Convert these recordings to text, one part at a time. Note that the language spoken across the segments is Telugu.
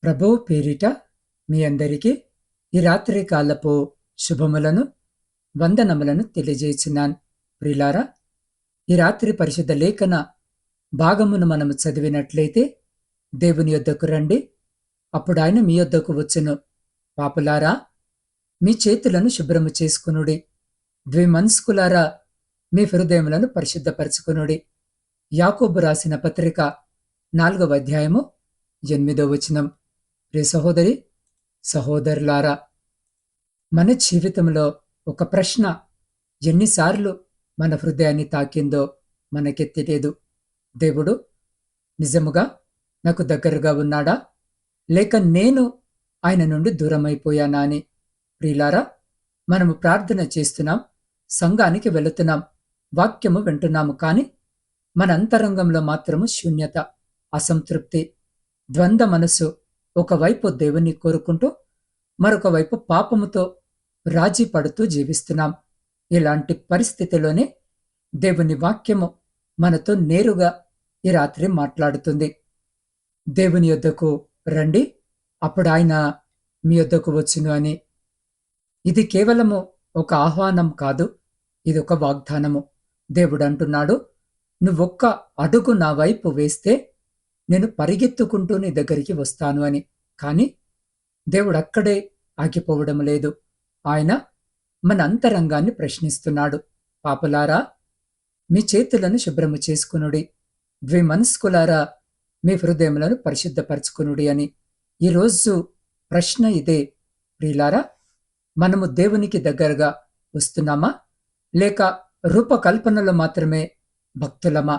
ప్రభువు పేరిట మీ అందరికీ ఈ రాత్రి కాలపు శుభములను వందనములను తెలియజేస్తున్నాను. ప్రిలారా, ఈ రాత్రి పరిశుద్ధ లేఖన భాగమును మనము చదివినట్లయితే, దేవుని యొద్దకు రండి, అప్పుడు ఆయన మీ యొద్దకు వచ్చును. పాపులారా, మీ చేతులను శుభ్రము చేసుకునుడి, ద్విమనస్కులారా, మీ హృదయములను పరిశుద్ధపరచుకునుడి. యాకోబు రాసిన పత్రిక 4వ అధ్యాయము 8వ వచనం. ప్రియ సహోదరి సహోదరులారా, మన జీవితంలో ఒక ప్రశ్న ఎన్నిసార్లు మన హృదయాన్ని తాకిందో మనకే తెలియదు. దేవుడు నిజముగా నాకు దగ్గరగా ఉన్నాడా, లేక నేను ఆయన నుండి దూరమైపోయానా అని. ప్రియులారా, మనము ప్రార్థన చేస్తున్నాం, సంఘానికి వెళుతున్నాం, వాక్యము వింటున్నాము, కానీ మన అంతరంగంలో మాత్రము శూన్యత, అసంతృప్తి, ద్వంద్వ మనసు. ఒకవైపు దేవుని కోరుకుంటూ మరొక వైపు పాపముతో రాజీ పడుతూ జీవిస్తున్నాం. ఇలాంటి పరిస్థితిలోనే దేవుని వాక్యము మనతో నేరుగా ఈ రాత్రి మాట్లాడుతుంది. దేవుని యొద్దకు రండి, అప్పుడు ఆయన మీ యొద్దకు వచ్చును అని. ఇది కేవలము ఒక ఆహ్వానం కాదు, ఇది ఒక వాగ్దానము. దేవుడు అంటున్నాడు, నువ్వొక్క అడుగు నా వైపు వేస్తే నేను పరిగెత్తుకుంటూ నీ దగ్గరికి వస్తాను అని. కానీ దేవుడు అక్కడే ఆగిపోవడం లేదు. ఆయన మన అంతరంగాన్ని ప్రశ్నిస్తున్నాడు. పాపులారా, మీ చేతులను శుభ్రము చేసుకునుడి, ద్విమనస్కులారా, మీ హృదయములను పరిశుద్ధపరచుకునుడి అని. ఈరోజు ప్రశ్న ఇదే. ప్రియులారా, మనము దేవునికి దగ్గరగా వస్తున్నామా, లేక రూపకల్పనలో మాత్రమే భక్తులమా?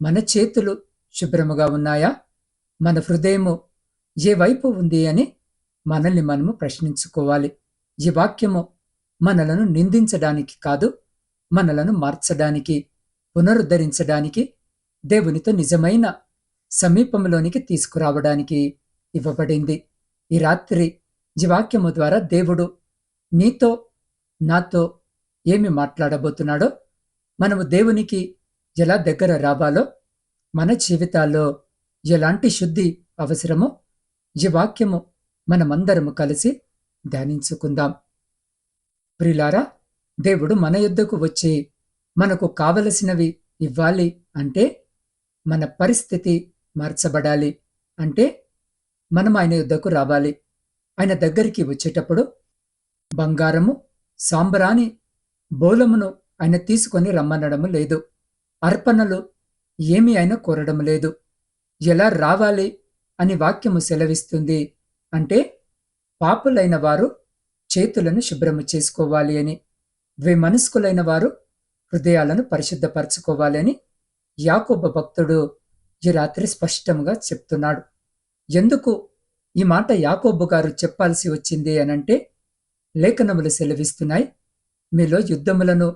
మన చేతులు శుభ్రముగా ఉన్నాయా? మన హృదయము ఏ వైపు ఉంది అని మనల్ని మనము ప్రశ్నించుకోవాలి. ఈ వాక్యము మనలను నిందించడానికి కాదు, మనలను మార్చడానికి, పునరుద్ధరించడానికి, దేవునితో నిజమైన సమీపంలోనికి తీసుకురావడానికి ఇవ్వబడింది. ఈ రాత్రి ఈ వాక్యము ద్వారా దేవుడు నీతో నాతో ఏమి మాట్లాడబోతున్నాడో, మనము దేవునికి ఎలా దగ్గర రావాలో, మన జీవితాల్లో ఎలాంటి శుద్ధి అవసరమో ఈ వాక్యము మనమందరము కలిసి ధ్యానించుకుందాం. ప్రియులారా, దేవుడు మన యొద్దకు వచ్చి మనకు కావలసినవి ఇవ్వాలి అంటే మన పరిస్థితి మార్చబడాలి. అంటే మనం ఆయన యొద్దకు రావాలి. ఆయన దగ్గరికి వచ్చేటప్పుడు బంగారము, సాంబ్రాణి, బోలమును ఆయన తీసుకొని రమ్మనడము లేదు. అర్పణలు ఏమి ఆయన కోరడం లేదు. ఎలా రావాలి అని వాక్యము సెలవిస్తుంది అంటే, పాపులైన వారు చేతులను శుభ్రము చేసుకోవాలి అని, ద్విమనస్కులైన వారు హృదయాలను పరిశుద్ధపరచుకోవాలి అని యాకోబు భక్తుడు ఈ రాత్రి స్పష్టంగా చెప్తున్నాడు. ఎందుకు ఈ మాట యాకోబు గారు చెప్పాల్సి వచ్చింది అనంటే, లేఖనములు సెలవిస్తున్నాయి, మీలో యుద్ధములను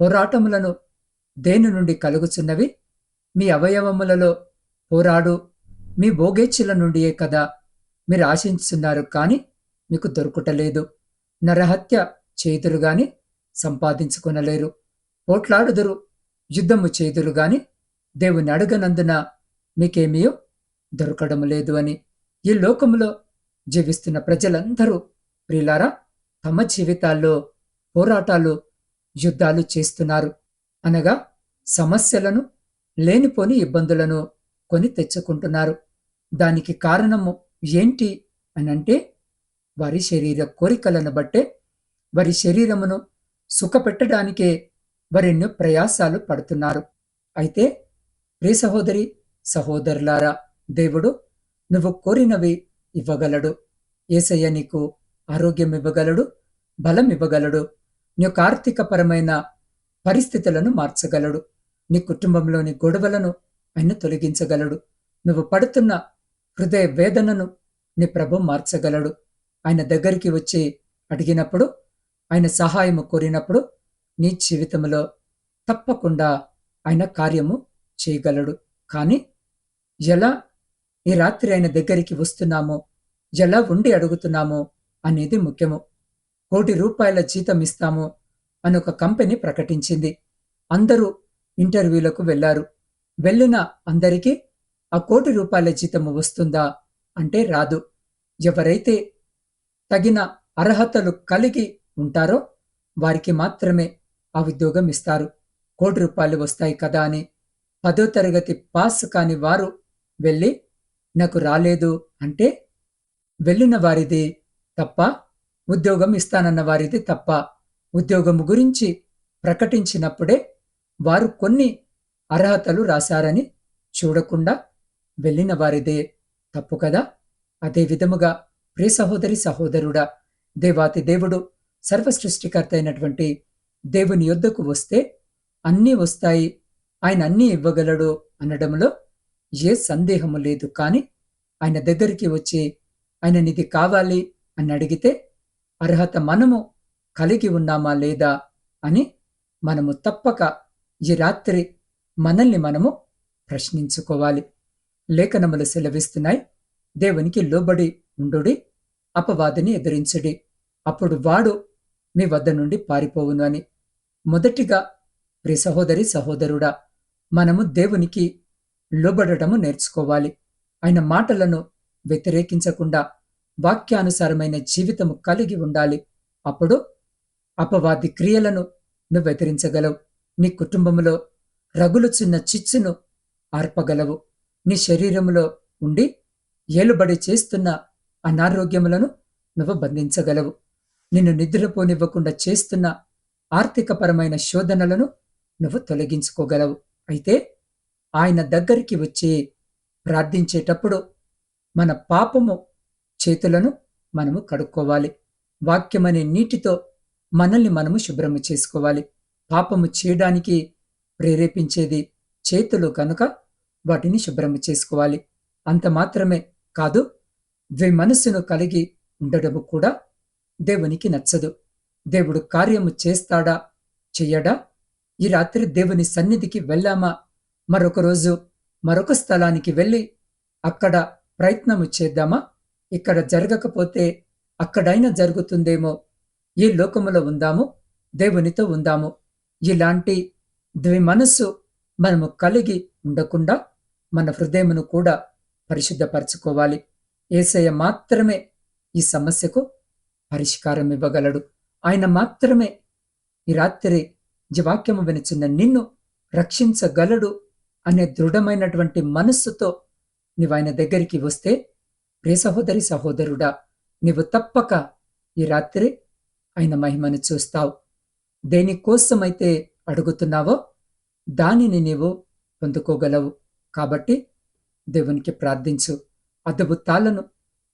పోరాటములను దేని నుండి కలుగుచున్నవి? మీ అవయవములలో పోరాడు మీ భోగేచ్ఛల నుండియే కదా మీరు ఆశించున్నారు, కానీ మీకు దొరుకుటలేదు. నరహత్య చేదురు గాని సంపాదించుకొనలేరు, పోట్లాడుదురు, యుద్ధము చేదురు గాని దేవుని అడగనందున మీకేమీ దొరకడం లేదు అని. ఈ లోకములో జీవిస్తున్న ప్రజలందరూ ప్రియులారా, తమ జీవితాల్లో పోరాటాలు, యుద్ధాలు చేస్తున్నారు. అనగా సమస్యలను, లేనిపోని ఇబ్బందులను కొని తెచ్చుకుంటున్నారు. దానికి కారణము ఏంటి అనంటే, వారి శరీర కోరికలను బట్టే, వారి శరీరమును సుఖపెట్టడానికే వారెన్నో ప్రయాసాలు పడుతున్నారు. అయితే ప్రియ సహోదరి సహోదరులారా, దేవుడు నువ్వు కోరినవి ఇవ్వగలడు. యేసయ్య నీకు ఆరోగ్యం ఇవ్వగలడు, బలం ఇవ్వగలడు, నీ యొక్క ఆర్థికపరమైన పరిస్థితులను మార్చగలడు, నీ కుటుంబంలోని గొడవలను ఆయన తొలగించగలడు, నువ్వు పడుతున్న హృదయ వేదనను నీ ప్రభు మార్చగలడు. ఆయన దగ్గరికి వచ్చి అడిగినప్పుడు, ఆయన సహాయము కోరినప్పుడు నీ జీవితంలో తప్పకుండా ఆయన కార్యము చేయగలడు. కానీ ఎలా ఈ రాత్రి ఆయన దగ్గరికి వస్తున్నామో, ఎలా ఉండి అడుగుతున్నామో అనేది ముఖ్యము. ₹1,00,00,000 జీతం ఇస్తాము అని ఒక కంపెనీ ప్రకటించింది. అందరూ ఇంటర్వ్యూలకు వెళ్లారు. వెళ్ళిన అందరికీ ఆ ₹1,00,00,000 జీతము వస్తుందా అంటే రాదు. ఎవరైతే తగిన అర్హతలు కలిగి ఉంటారో వారికి మాత్రమే ఆ ఉద్యోగం ఇస్తారు. ₹1,00,00,000 వస్తాయి కదా అని 10వ తరగతి పాస్ కాని వారు వెళ్ళి నాకు రాలేదు అంటే వెళ్ళిన వారిది తప్ప, ఉద్యోగం ఇస్తానన్న వారిది తప్ప. ఉద్యోగం గురించి ప్రకటించినప్పుడే వారు కొన్ని అర్హతలు రాశారని చూడకుండా వెళ్ళిన వారిదే తప్పు కదా. అదే విధముగా ప్రియ సహోదరి సహోదరుడా, దేవాతి దేవుడు సర్వసృష్టికర్త అయినటువంటి దేవుని యొద్దకు వస్తే అన్నీ వస్తాయి, ఆయన అన్నీ ఇవ్వగలడు అనడంలో ఏ సందేహము లేదు. కానీ ఆయన దగ్గరికి వచ్చి ఆయననిది కావాలి అని అడిగితే అర్హత మనము కలిగి ఉన్నామా లేదా అని మనము తప్పక ఈ రాత్రి మనల్ని మనము ప్రశ్నించుకోవాలి. లేఖనములు సెలవిస్తున్నాయి, దేవునికి లోబడి ఉండుడి, అపవాదిని ఎదిరించుడి, అప్పుడు వాడు మీ వద్ద నుండి పారిపోవును అని. మొదటిగా ప్రియ సహోదరి సహోదరుడా, మనము దేవునికి లోబడటము నేర్చుకోవాలి. ఆయన మాటలను వ్యతిరేకించకుండా వాక్యానుసారమైన జీవితము కలిగి ఉండాలి. అప్పుడు అపవాది క్రియలను నువ్వు ఎదిరించగలవు. నీ కుటుంబములో రగులుచున్న చిచ్చును ఆర్పగలవు. నీ శరీరములో ఉండి ఏలుబడి చేస్తున్న అనారోగ్యములను నువ్వు బంధించగలవు. నిన్ను నిద్రపోనివ్వకుండా చేస్తున్న ఆర్థికపరమైన శోధనలను నువ్వు తొలగించుకోగలవు. అయితే ఆయన దగ్గరికి వచ్చి ప్రార్థించేటప్పుడు మన పాపము చేతులను మనము కడుక్కోవాలి. వాక్యమనే నీటితో మనల్ని మనము శుభ్రము చేసుకోవాలి. పాపము చేయడానికి ప్రేరేపించేది చేతులు కనుక వాటిని శుభ్రము చేసుకోవాలి. అంత మాత్రమే కాదు, మనస్సును కలిగి ఉండడము కూడా దేవునికి నచ్చదు. దేవుడు కార్యము చేస్తాడా చెయ్యడా? ఈ రాత్రి దేవుని సన్నిధికి వెళ్ళామా? మరొక రోజు మరొక స్థలానికి వెళ్ళి అక్కడ ప్రయత్నము చేద్దామా? ఇక్కడ జరగకపోతే అక్కడైనా జరుగుతుందేమో, ఈ లోకములో ఉందాము, దేవునితో ఉందాము. ఇలాంటి మనస్సు మనము కలిగి ఉండకుండా మన హృదయమును కూడా పరిశుద్ధపరచుకోవాలి. యేసయ్య మాత్రమే ఈ సమస్యకు పరిష్కారం ఇవ్వగలడు. ఆయన మాత్రమే ఈ రాత్రి వాక్యము వినుచున్న నిన్ను రక్షించగలడు అనే దృఢమైనటువంటి మనస్సుతో నీవు ఆయన దగ్గరికి వస్తే, ప్రియ సహోదరి సహోదరుడా, నీవు తప్పక ఈ రాత్రి ఆయన మహిమను చూస్తావు. దేనికోసమైతే అడుగుతున్నావో దానిని నీవు పొందుకోగలవు. కాబట్టి దేవునికి ప్రార్థించు, అద్భుతాలను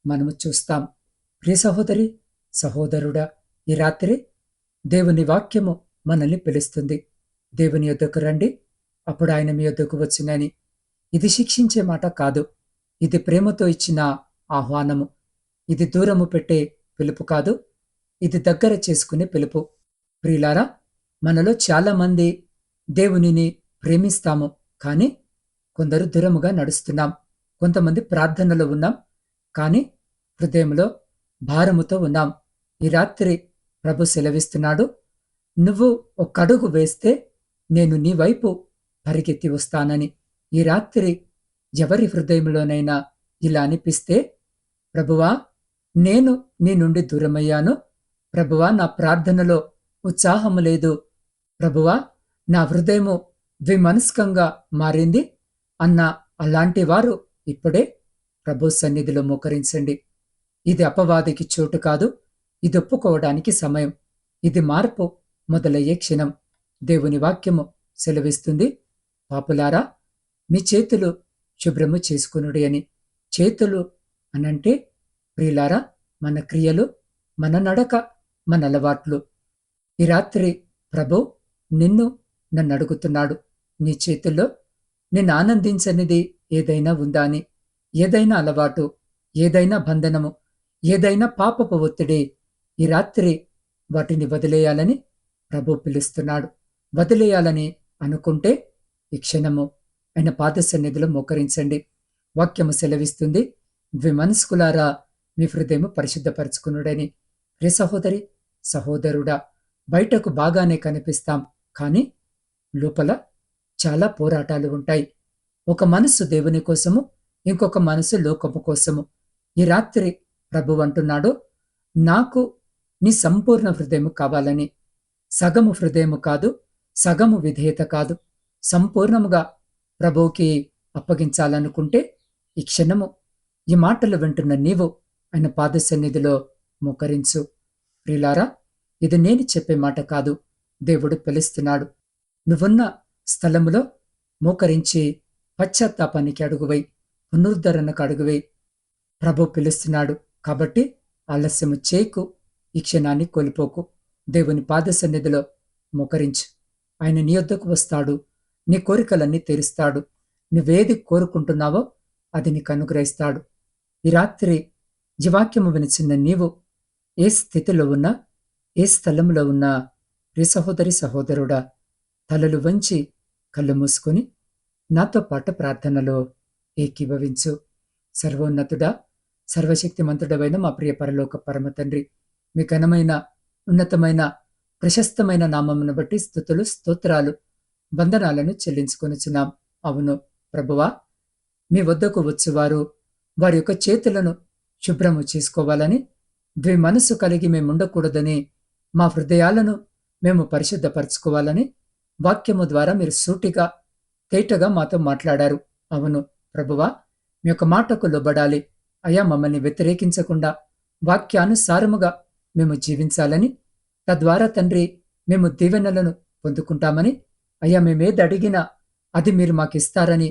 మనము చూస్తాం. ప్రియ సహోదరి సహోదరుడా, ఈ రాత్రి దేవుని వాక్యము మనల్ని పిలుస్తుంది. దేవుని యొద్దకు రండి, అప్పుడు ఆయన మీ యొద్దకు వచ్చునని. ఇది శిక్షించే మాట కాదు, ఇది ప్రేమతో ఇచ్చిన ఆహ్వానము. ఇది దూరము పెట్టే పిలుపు కాదు, ఇది దగ్గర చేసుకునే పిలుపు. ప్రియులారా, మనలో చాలా మంది దేవునిని ప్రేమిస్తాము, కానీ కొందరు దూరముగా నడుస్తున్నాం. కొంతమంది ప్రార్థనలో ఉన్నాం, కానీ హృదయంలో భారముతో ఉన్నాం. ఈ రాత్రి ప్రభు సెలవిస్తున్నాడు, నువ్వు ఒక అడుగు వేస్తే నేను నీ వైపు పరిగెత్తి వస్తానని. ఈ రాత్రి ఎవరి హృదయంలోనైనా ఇలా అనిపిస్తే, ప్రభువా నేను నీ నుండి దూరమయ్యాను, ప్రభువా నా ప్రార్థనలో ఉత్సాహము లేదు, ప్రభువా నా హృదయము ద్విమనస్కంగా మారింది అన్న అలాంటి వారు ఇప్పుడే ప్రభు సన్నిధిలో మోకరించండి. ఇది అపవాదికి చోటు కాదు, ఇది ఒప్పుకోవడానికి సమయం. ఇది మార్పు మొదలయ్యే క్షణం. దేవుని వాక్యము సెలవిస్తుంది, పాపులారా మీ చేతులు శుభ్రము చేసుకునుడి అని. చేతులు అనంటే ప్రియులారా, మన క్రియలు, మన నడక, మన అలవాట్లు. ఈ రాత్రి ప్రభు నిన్ను నన్ను అడుగుతున్నాడు, నీ చేతుల్లో నేను ఆనందించనిది ఏదైనా ఉందా అని. ఏదైనా అలవాటు, ఏదైనా బంధనము, ఏదైనా పాపపు ఒత్తిడి, ఈ రాత్రి వాటిని వదిలేయాలని ప్రభు పిలుస్తున్నాడు. వదిలేయాలని అనుకుంటే ఈ క్షణము ఆయన పాద సన్నిధిలో మోకరించండి. వాక్యము సెలవిస్తుంది, ద్విమనస్కులారా మీ హృదయము పరిశుద్ధపరచుకునుడని. ప్రియ సహోదరి సహోదరుడా, బయటకు బాగానే కనిపిస్తాం, కానీ లోపల చాలా పోరాటాలు ఉంటాయి. ఒక మనస్సు దేవుని కోసము, ఇంకొక మనస్సు లోకము కోసము. ఈ రాత్రి ప్రభు అంటున్నాడు, నాకు నీ సంపూర్ణ హృదయము కావాలని. సగము హృదయము కాదు, సగము విధేయత కాదు, సంపూర్ణముగా ప్రభువుకి అప్పగించాలనుకుంటే ఈ క్షణము ఈ మాటలు వింటున్న నీవు ఆయన పాద సన్నిధిలో మోకరించు. ప్రియులారా, ఇది నేను చెప్పే మాట కాదు, దేవుడు పిలుస్తున్నాడు. నువ్వున్న స్థలములో మోకరించి పశ్చాత్తాపానికి అడుగువై, పునరుద్ధరణకు అడుగువై. ప్రభు పిలుస్తున్నాడు కాబట్టి ఆలస్యము చేయకు, ఈ క్షణాన్ని కోల్పోకు. దేవుని పాద సన్నిధిలో మోకరించు. ఆయన నీ యొద్దకు వస్తాడు, నీ కోరికలన్నీ తీరుస్తాడు. నువ్వేది కోరుకుంటున్నావో అది నీకు అనుగ్రహిస్తాడు. ఈ రాత్రి ఈ వాక్యము వినిచిన నీవు ఏ స్థితిలో ఉన్నా, ఏ స్థలంలో ఉన్నా, ప్రియ సహోదరి సహోదరుడా, తలలు వంచి కళ్ళు మూసుకొని నాతో పాటు ప్రార్థనలో ఏకీభవించు. సర్వోన్నతుడా, సర్వశక్తిమంతుడమైన మా ప్రియ పరలోక పరమ తండ్రి, మీ ఘనమైన, ఉన్నతమైన, ప్రశస్తమైన నామమును బట్టి స్తుతులు, స్తోత్రాలు, వందనాలను చెల్లించుకొనుచున్నాం. అవును ప్రభువా, మీ వద్దకు వచ్చువారు వారి యొక్క చేతులను శుభ్రము చేసుకోవాలని, మనసు కలిగి మేముండకూడదని, మా హృదయాలను మేము పరిశుద్ధపరచుకోవాలని వాక్యము ద్వారా మీరు సూటిగా, తేటగా మాతో మాట్లాడారు. అవును ప్రభువా, మీ యొక్క మాటకు లోబడాలి అయ్యా. మమ్మల్ని వ్యతిరేకించకుండా వాక్యానుసారముగా మేము జీవించాలని, తద్వారా తండ్రి మేము దీవెనలను పొందుకుంటామని, అయ్యా మేమేది అడిగినా అది మీరు మాకిస్తారని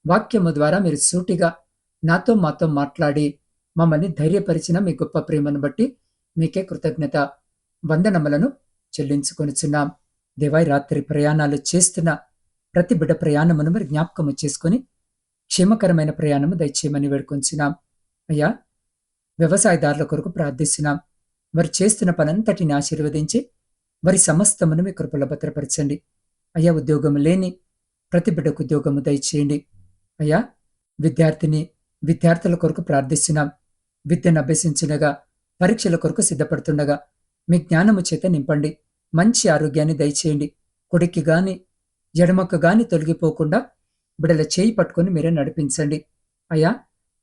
వాక్యము ద్వారా మీరు సూటిగా నాతో మాతో మాట్లాడి మమ్మల్ని ధైర్యపరిచిన మీ గొప్ప ప్రేమను బట్టి మీకే కృతజ్ఞత వందనములను చెల్లించుకొనుచున్నాం. దేవాయి, రాత్రి ప్రయాణాలు చేస్తున్న ప్రతి బిడ్డ ప్రయాణమును మీరు జ్ఞాపకము చేసుకొని క్షేమకరమైన ప్రయాణము దయచేయమని వేడుకొంచున్నాం. అయ్యా, వ్యవసాయదారుల కొరకు ప్రార్థిస్తున్నాం. వారు చేస్తున్న పనంతటిని ఆశీర్వదించి వారి సమస్తమును మీ కృపలో భద్రపరచండి. అయ్యా, ఉద్యోగము లేని ప్రతి బిడ్డకు ఉద్యోగము దయచేయండి. అయ్యా, విద్యార్థుల కొరకు ప్రార్థిస్తున్నాం. విద్యను అభ్యసించుండగా, పరీక్షల కొరకు సిద్ధపడుతుండగా మీ జ్ఞానము చేత నింపండి. మంచి ఆరోగ్యాన్ని దయచేయండి. కుడికి గాని ఎడమకు గాని తొలగిపోకుండా బిడ్డల చేయి పట్టుకొని మీరే నడిపించండి. అయ్యా,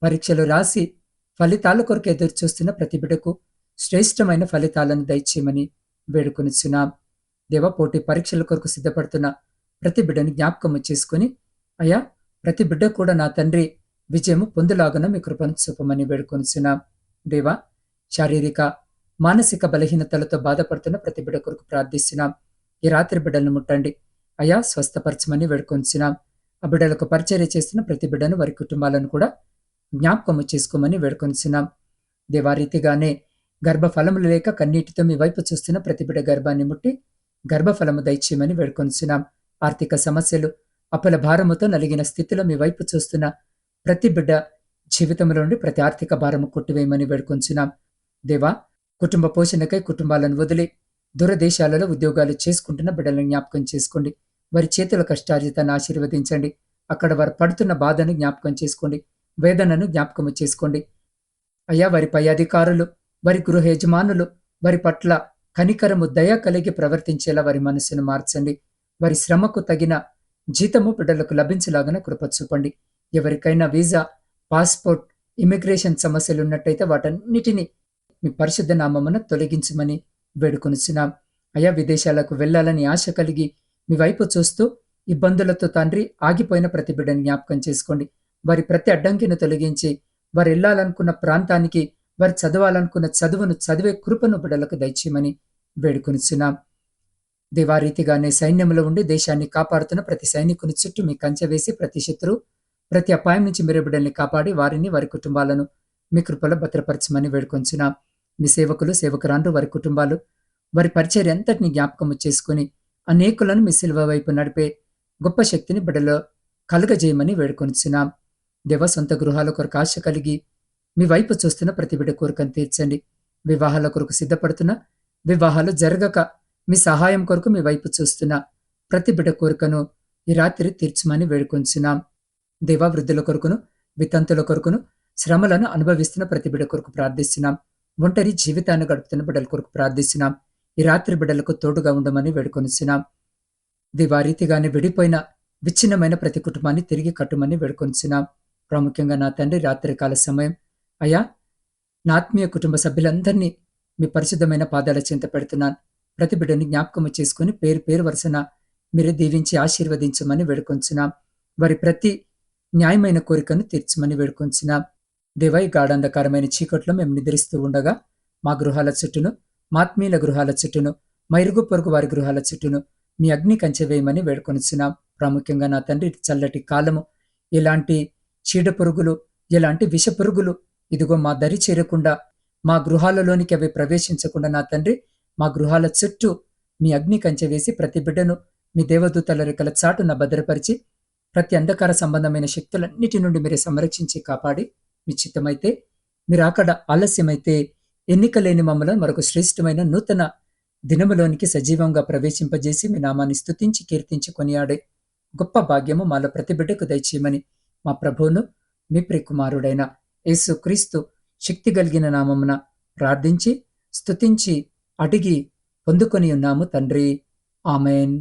పరీక్షలు రాసి ఫలితాల కొరకు ఎదురు చూస్తున్న ప్రతి బిడ్డకు శ్రేష్టమైన ఫలితాలను దయచేయమని వేడుకొనిచున్నాం. దేవ, పోటీ పరీక్షల కొరకు సిద్ధపడుతున్న ప్రతి బిడ్డని జ్ఞాపకము చేసుకుని, అయ్యా ప్రతి బిడ్డ కూడా నా తండ్రి విజయము పొందులాగన మీ కృపను చూపమని వేడుకొనిచున్నాం. దేవా, శారీరక మానసిక బలహీనతలతో బాధపడుతున్న ప్రతి బిడ్డ కొరకు ప్రార్థిస్తున్నాం. ఈ రాత్రి బిడ్డలను ముట్టండి అయ్యా, స్వస్థపరచమని వేడుకొనిచున్నాం. ఆ బిడ్డలకు పరిచర్య చేస్తున్న ప్రతి బిడ్డను, వారి కుటుంబాలను కూడా జ్ఞాపకము చేసుకోమని వేడుకొనిచున్నాం. దేవారీతిగానే గర్భఫలములు లేక కన్నీటితో మీ వైపు చూస్తున్న ప్రతి బిడ్డ గర్భాన్ని ముట్టి గర్భఫలము దయచేయమని వేడుకొనిచున్నాం. ఆర్థిక సమస్యలు, అప్పుల భారముతో నలిగిన స్థితిలో మీ వైపు చూస్తున్న ప్రతి బిడ్డ జీవితంలో నుండి ప్రతి ఆర్థిక భారము కొట్టివేయమని వేడుకొంచున్నాం. దేవా, కుటుంబ పోషణకై కుటుంబాలను వదిలి దూరదేశాలలో ఉద్యోగాలు చేసుకుంటున్న బిడ్డలను జ్ఞాపకం చేసుకోండి. వారి చేతుల కష్టార్జితాన్ని ఆశీర్వదించండి. అక్కడ వారు పడుతున్న బాధను జ్ఞాపకం చేసుకోండి. వేదనను జ్ఞాపకము చేసుకోండి. అయ్యా, వారి పై అధికారులు, వారి గృహ యజమానులు వారి పట్ల కనికరము, దయ కలిగి ప్రవర్తించేలా వారి మనసును మార్చండి. వారి శ్రమకు తగిన జీతము బిడ్డలకు లభించలాగన కృప చూపండి. ఎవరికైనా వీసా, పాస్పోర్ట్, ఇమిగ్రేషన్ సమస్యలు ఉన్నట్టయితే వాటన్నిటినీ మీ పరిశుద్ధ నామమున తొలగించమని వేడుకొనిచున్నాం. అయా, విదేశాలకు వెళ్లాలని ఆశ కలిగి మీ వైపు చూస్తూ ఇబ్బందులతో తండ్రి ఆగిపోయిన ప్రతి బిడ్డని జ్ఞాపకం చేసుకోండి. వారి ప్రతి అడ్డంకిని తొలగించి వారు వెళ్ళాలనుకున్న ప్రాంతానికి, వారు చదవాలనుకున్న చదువును చదివే కృపను బిడ్డలకు దయచేయమని వేడుకొనిచున్నాం. దేవారీతిగానే సైన్యంలో ఉండి దేశాన్ని కాపాడుతున్న ప్రతి సైనికుని చుట్టూ మీ కంచె వేసి ప్రతి శత్రువు, ప్రతి అపాయం నుంచి మీరే బిడ్డల్ని కాపాడి వారిని, వారి కుటుంబాలను మీ కృపలో భద్రపరచమని వేడుకొంచున్నాం. మీ సేవకులు, సేవకురాండ్రు, వారి కుటుంబాలు, వారి పరిచర్య అంతటిని జ్ఞాపకము చేసుకుని అనేకులను మీ సిలువ వైపు నడిపే గొప్ప శక్తిని బిడ్డలో కలుగజేయమని వేడుకొనిచున్నాం. దేవ, సొంత గృహాల కొరకు ఆశ కలిగి మీ వైపు చూస్తున్న ప్రతి బిడ్డ కోరికను తీర్చండి. వివాహాల కొరకు సిద్ధపడుతున్న, వివాహాలు జరగక మీ సహాయం కొరకు మీ వైపు చూస్తున్న ప్రతి బిడ్డ కోరికను ఈ రాత్రి తీర్చమని వేడుకొంచున్నాం. దేవా, వృద్ధుల కొరకును, వితంతుల కొరకును, శ్రమలను అనుభవిస్తున్న ప్రతి బిడ్డ కొరకు ప్రార్థిస్తున్నాం. ఒంటరి జీవితాన్ని గడుపుతున్న బిడ్డల కొరకు ప్రార్థిస్తున్నాం. ఈ రాత్రి బిడ్డలకు తోడుగా ఉండమని వేడుకొనిచున్నాం. దివారీతిగానే విడిపోయిన, విచ్ఛిన్నమైన ప్రతి కుటుంబాన్ని తిరిగి కట్టుమని వేడుకొనిచున్నాం. ప్రాముఖ్యంగా నా తండ్రి, రాత్రికాల సమయం అయ్యా, నా ఆత్మీయ కుటుంబ సభ్యులందరినీ మీ పరిశుద్ధమైన పాదాల చెంత పెడుతున్నాను. ప్రతి బిడ్డని జ్ఞాపకము చేసుకుని పేరు పేరు వరుసన మీరు దీవించి ఆశీర్వదించమని వేడుకొంచున్నాం. వారి ప్రతి న్యాయమైన కోరికను తీర్చమని వేడుకొంచున్నాం. దేవా, ఈ గాఢాంధకారమైన చీకట్లో మేము నిద్రిస్తూ ఉండగా మా గృహాల చుట్టూను, మా ఆత్మీయుల గృహాల చుట్టూను, మా ఇరుగు పొరుగు వారి గృహాల చుట్టూను మీ అగ్ని కంచె వేయమని వేడుకొనిచున్నాం. ప్రాముఖ్యంగా నా తండ్రి, చల్లటి కాలము, ఎలాంటి చీడ పురుగులు, ఎలాంటి విష పురుగులు ఇదిగో మా దరి చేరకుండా, మా గృహాలలోనికి అవి ప్రవేశించకుండా నా తండ్రి, మా గృహాల చుట్టూ మీ అగ్ని కంచె వేసి ప్రతి బిడ్డను మీ దేవదూతల రెక్కల చాటున భద్రపరిచి ప్రతి అంధకార సంబంధమైన శక్తులన్నిటి నుండి మీరే సంరక్షించి కాపాడి, మీ చిత్తమైతే, మీరు అక్కడ ఆలస్యమైతే ఎన్నికలేని మమ్మల్ని మరొక శ్రేష్టమైన నూతన దినములోనికి సజీవంగా ప్రవేశింపజేసి మీ నామాన్ని స్తుతించి కీర్తించి కొనియాడే గొప్ప భాగ్యము మాలో ప్రతి బిడ్డకు దయచేయమని మా ప్రభువును మీ ప్రియకుమారుడైన యేసు క్రీస్తు శక్తి కలిగిన నామమున ప్రార్థించి స్తుతించి అడిగి పొందుకొని ఉన్నాము తండ్రి. ఆమెన్.